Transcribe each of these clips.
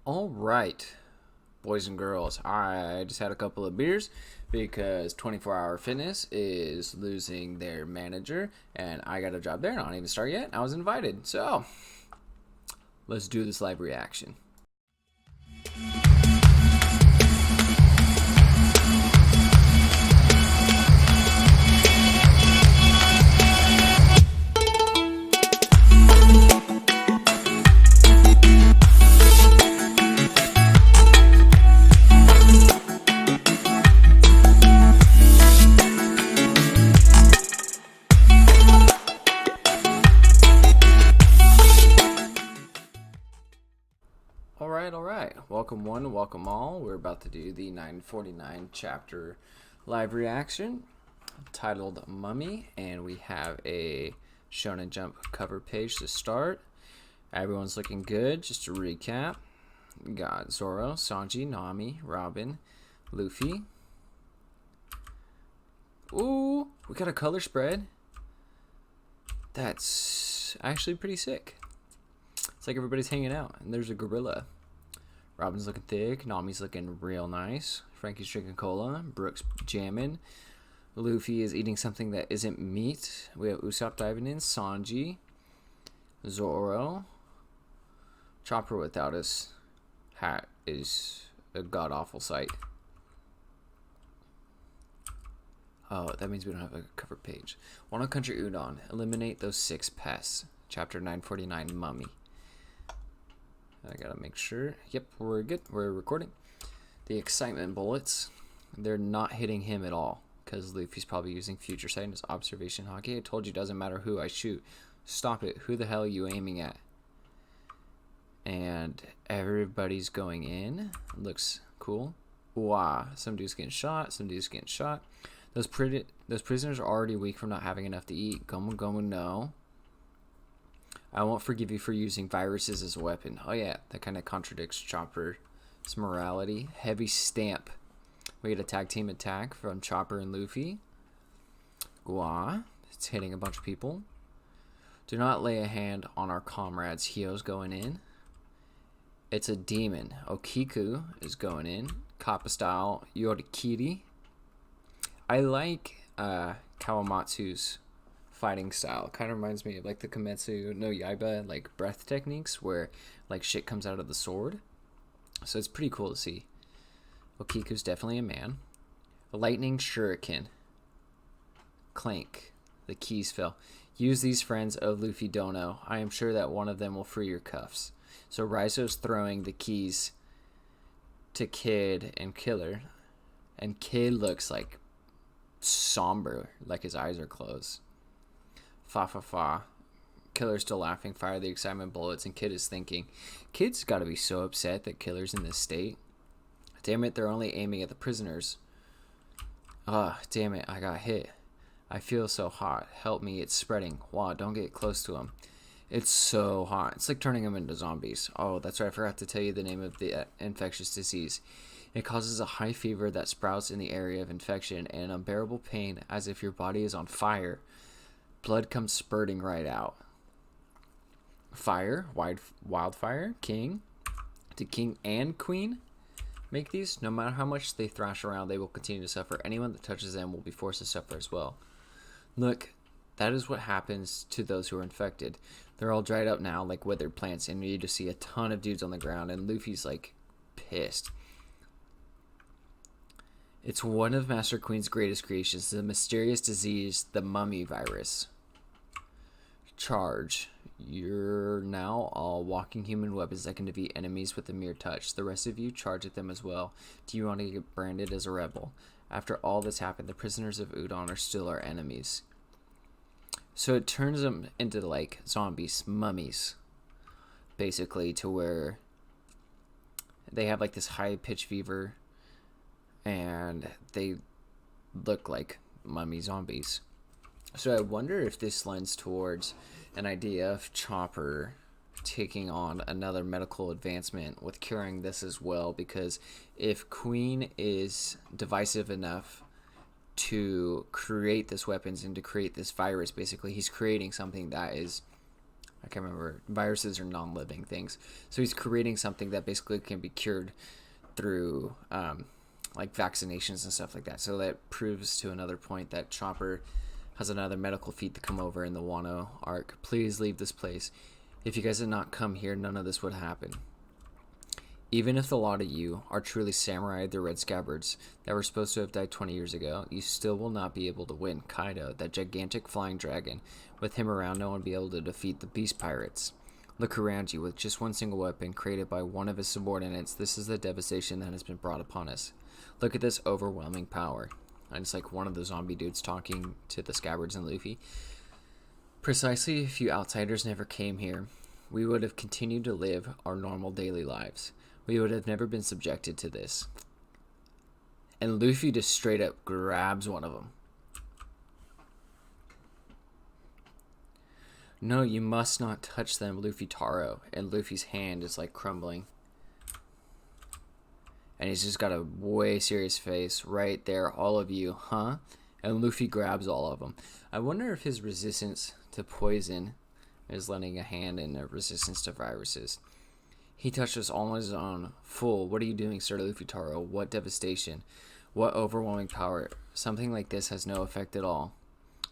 All right, boys and girls. I just had a couple of beers because 24 Hour Fitness is losing their manager, and I got a job there. Not even started yet. I was invited. So let's do this live reaction. All right. Welcome one, welcome all. We're about to do the 949 chapter live reaction titled Mummy, and we have a Shonen Jump cover page to start. Everyone's looking good. Just to recap, we got Zoro, Sanji, Nami, Robin, Luffy. Ooh, we got a color spread. That's actually pretty sick. It's like everybody's hanging out, and there's a gorilla. Robin's looking thick. Nami's looking real nice. Frankie's drinking cola. Brooke's jamming. Luffy is eating something that isn't meat. We have Usopp diving in. Sanji. Zoro. Chopper without his hat is a god-awful sight. Oh, that means we don't have a cover page. Wano Country Udon. Eliminate those 6 pests. Chapter 949, Mummy. I gotta make sure. Yep, we're good. We're recording. The excitement bullets. They're not hitting him at all because Luffy's probably using future sight in his observation hockey. I told you it doesn't matter who I shoot. Stop it. Who the hell are you aiming at? And everybody's going in. Looks cool. Wow. Some dude's getting shot. Some dude's getting shot. Those prisoners are already weak from not having enough to eat. Gomu Gomu no. I won't forgive you for using viruses as a weapon. Oh yeah, that kind of contradicts Chopper's morality. Heavy stamp. We get a tag team attack from Chopper and Luffy. Gua. It's hitting a bunch of people. Do not lay a hand on our comrades. Hio's going in. It's a demon. Okiku is going in. Kappa style Yorikiri. I like Kawamatsu's fighting style. Kind of reminds me of like the Kimetsu no Yaiba like breath techniques where like shit comes out of the sword. So it's pretty cool to see. Okiku's definitely a man. A lightning shuriken. Clank. The keys fell. Use these friends of Luffy Dono. I am sure that one of them will free your cuffs. So Raizo's throwing the keys to Kid and Killer. And Kid looks like somber, like his eyes are closed. Fa fa fa. Killer's still laughing. Fire the excitement bullets, and Kid is thinking. Kid's got to be so upset that Killer's in this state. Damn it, they're only aiming at the prisoners. Ugh, damn it, I got hit. I feel so hot. Help me, it's spreading. Wow, don't get close to him. It's so hot. It's like turning them into zombies. Oh, that's right, I forgot to tell you the name of the infectious disease. It causes a high fever that sprouts in the area of infection and unbearable pain as if your body is on fire. Blood comes spurting right out. Fire, wildfire, king. Did king and queen make these? No matter how much they thrash around, they will continue to suffer. Anyone that touches them will be forced to suffer as well. Look, that is what happens to those who are infected. They're all dried up now like withered plants, and you just see a ton of dudes on the ground, and Luffy's like pissed. It's one of Master Queen's greatest creations, the mysterious disease, the mummy virus. Charge. You're now all walking human weapons that can defeat enemies with a mere touch. The rest of you charge at them as well. Do you want to get branded as a rebel? After all this happened, the prisoners of Udon are still our enemies. So it turns them into like zombies, mummies, basically, to where they have like this high-pitched fever and they look like mummy zombies. So I wonder if this lends towards an idea of Chopper taking on another medical advancement with curing this as well, because if Queen is divisive enough to create this weapons and to create this virus, basically he's creating something that is I can't remember. Viruses are non-living things. So he's creating something that basically can be cured through like vaccinations and stuff like that. So that proves to another point that Chopper has another medical feat to come over in the Wano arc. Please leave this place. If you guys had not come here, none of this would happen. Even if the lot of you are truly samurai, the red scabbards that were supposed to have died 20 years ago, you still will not be able to win Kaido, that gigantic flying dragon. With him around, no one will be able to defeat the beast pirates. Look around you. With just one single weapon created by one of his subordinates, this is the devastation that has been brought upon us. Look at this overwhelming power. And it's like one of the zombie dudes talking to the scabbards and Luffy. Precisely, if you outsiders never came here, we would have continued to live our normal daily lives. We would have never been subjected to this. And Luffy just straight up grabs one of them. No, you must not touch them, Luffy Taro. And Luffy's hand is like crumbling. And he's just got a way serious face right there. All of you, huh? And Luffy grabs all of them. I wonder if his resistance to poison is lending a hand in a resistance to viruses. He touched us all on his own. Fool, what are you doing, Sir Luffy Taro? What devastation. What overwhelming power. Something like this has no effect at all.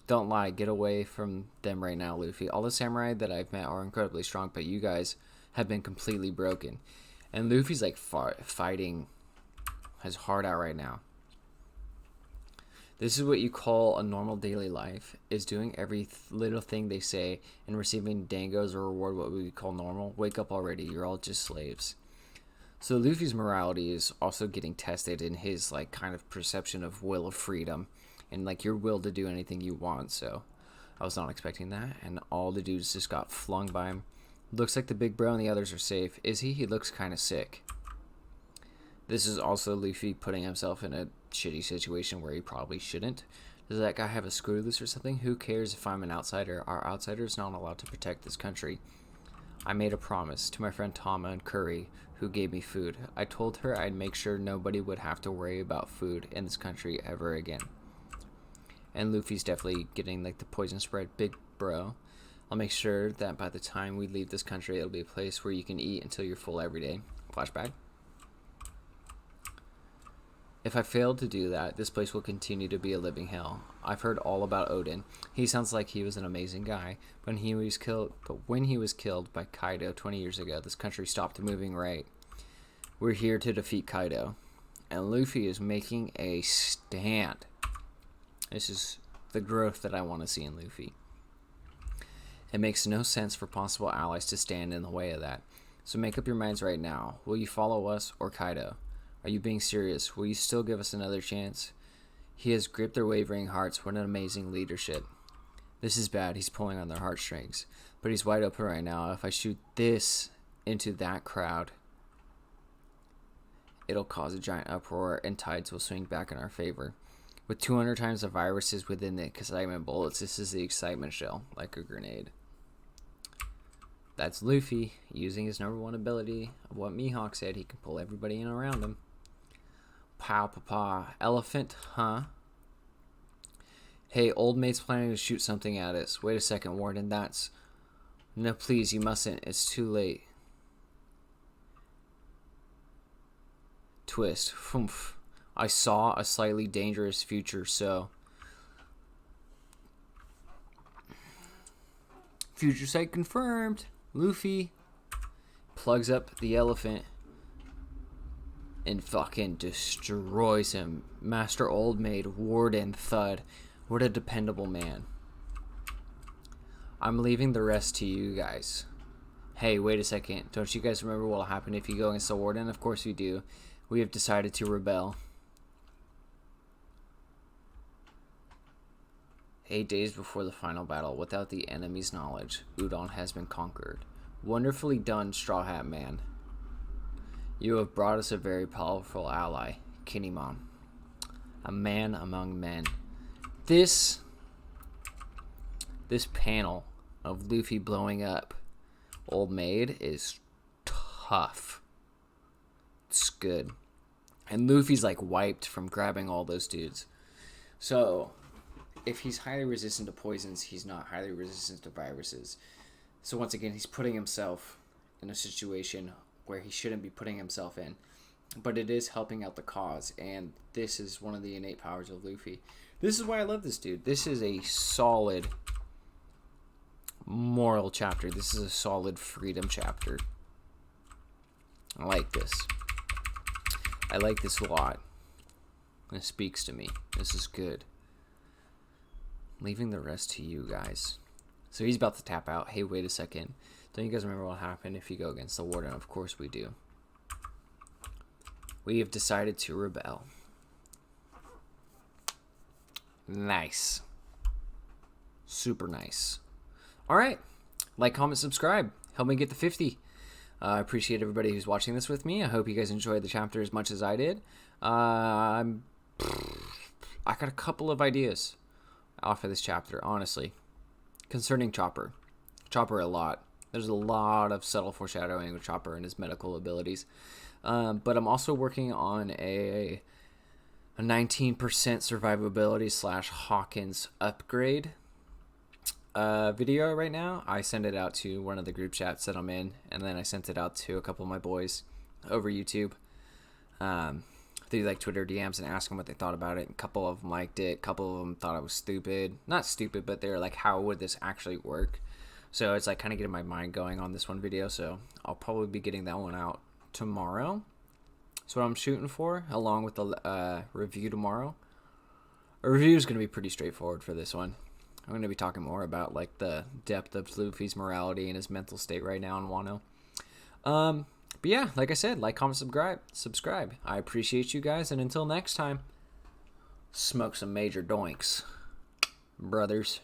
Don't lie. Get away from them right now, Luffy. All the samurai that I've met are incredibly strong, but you guys have been completely broken. And Luffy's like fighting his heart out right now. This is what you call a normal daily life, is doing every little thing they say and receiving dangos or reward, what we call normal. Wake up already, you're all just slaves. So Luffy's morality is also getting tested in his like kind of perception of will of freedom and like your will to do anything you want. So I was not expecting that, and all the dudes just got flung by him. Looks like the big bro and the others are safe. Is he? He looks kind of sick. This is also Luffy putting himself in a shitty situation where he probably shouldn't. Does that guy have a screw loose or something? Who cares if I'm an outsider? Our outsiders not allowed to protect this country. I made a promise to my friend Tama and Curry, who gave me food. I told her I'd make sure nobody would have to worry about food in this country ever again. And Luffy's definitely getting like the poison spread. Big bro. I'll make sure that by the time we leave this country, it'll be a place where you can eat until you're full every day. Flashback. If I fail to do that, this place will continue to be a living hell. I've heard all about Odin. He sounds like he was an amazing guy. When he was killed by Kaido 20 years ago, this country stopped moving right. We're here to defeat Kaido. And Luffy is making a stand. This is the growth that I want to see in Luffy. It makes no sense for possible allies to stand in the way of that. So make up your minds right now. Will you follow us or Kaido? Are you being serious? Will you still give us another chance? He has gripped their wavering hearts. What an amazing leadership. This is bad. He's pulling on their heartstrings. But he's wide open right now. If I shoot this into that crowd, it'll cause a giant uproar and tides will swing back in our favor. With 200 times the viruses within the excitement bullets, this is the excitement shell, like a grenade. That's Luffy using his number one ability of what Mihawk said. He can pull everybody in around him. Pow, papa. Elephant, huh? Hey, old mate's planning to shoot something at us. Wait a second, Warden. That's... No, please, you mustn't. It's too late. Twist. Oomph. I saw a slightly dangerous future, so... Future sight confirmed. Luffy plugs up the elephant and fucking destroys him. Master Old Maid, Warden, Thud. What a dependable man. I'm leaving the rest to you guys. Hey, wait a second. Don't you guys remember what will happen if you go against the Warden? Of course we do. We have decided to rebel. 8 days before the final battle, without the enemy's knowledge, Udon has been conquered. Wonderfully done, Straw Hat Man. You have brought us a very powerful ally, Kinemon. A man among men. This panel of Luffy blowing up Old Maid is tough. It's good. And Luffy's like wiped from grabbing all those dudes. So... if he's highly resistant to poisons, he's not highly resistant to viruses. So once again, he's putting himself in a situation where he shouldn't be putting himself in. But it is helping out the cause, and this is one of the innate powers of Luffy. This is why I love this dude. This is a solid moral chapter. This is a solid freedom chapter. I like this. I like this a lot. It speaks to me. This is good. Leaving the rest to you guys. So he's about to tap out. Hey, wait a second. Don't you guys remember what happened if you go against the warden? Of course we do. We have decided to rebel. Nice. Super nice. Alright. Like, comment, subscribe. Help me get to 50. I appreciate everybody who's watching this with me. I hope you guys enjoyed the chapter as much as I did. I got a couple of ideas off of this chapter, honestly. Concerning Chopper. Chopper a lot. There's a lot of subtle foreshadowing with Chopper and his medical abilities. But I'm also working on a 19% survivability / Hawkins upgrade video right now. I send it out to one of the group chats that I'm in, and then I sent it out to a couple of my boys over YouTube through like Twitter DMs and asked them what they thought about it. A couple of them liked it. A couple of them thought it was stupid. Not stupid, but they're like, how would this actually work? So it's like kind of getting my mind going on this one video. So I'll probably be getting that one out tomorrow. That's what I'm shooting for, along with the review tomorrow. A review is going to be pretty straightforward for this one. I'm going to be talking more about like the depth of Luffy's morality and his mental state right now in Wano. But yeah, like I said, like, comment, subscribe. I appreciate you guys, and until next time, smoke some major doinks, brothers.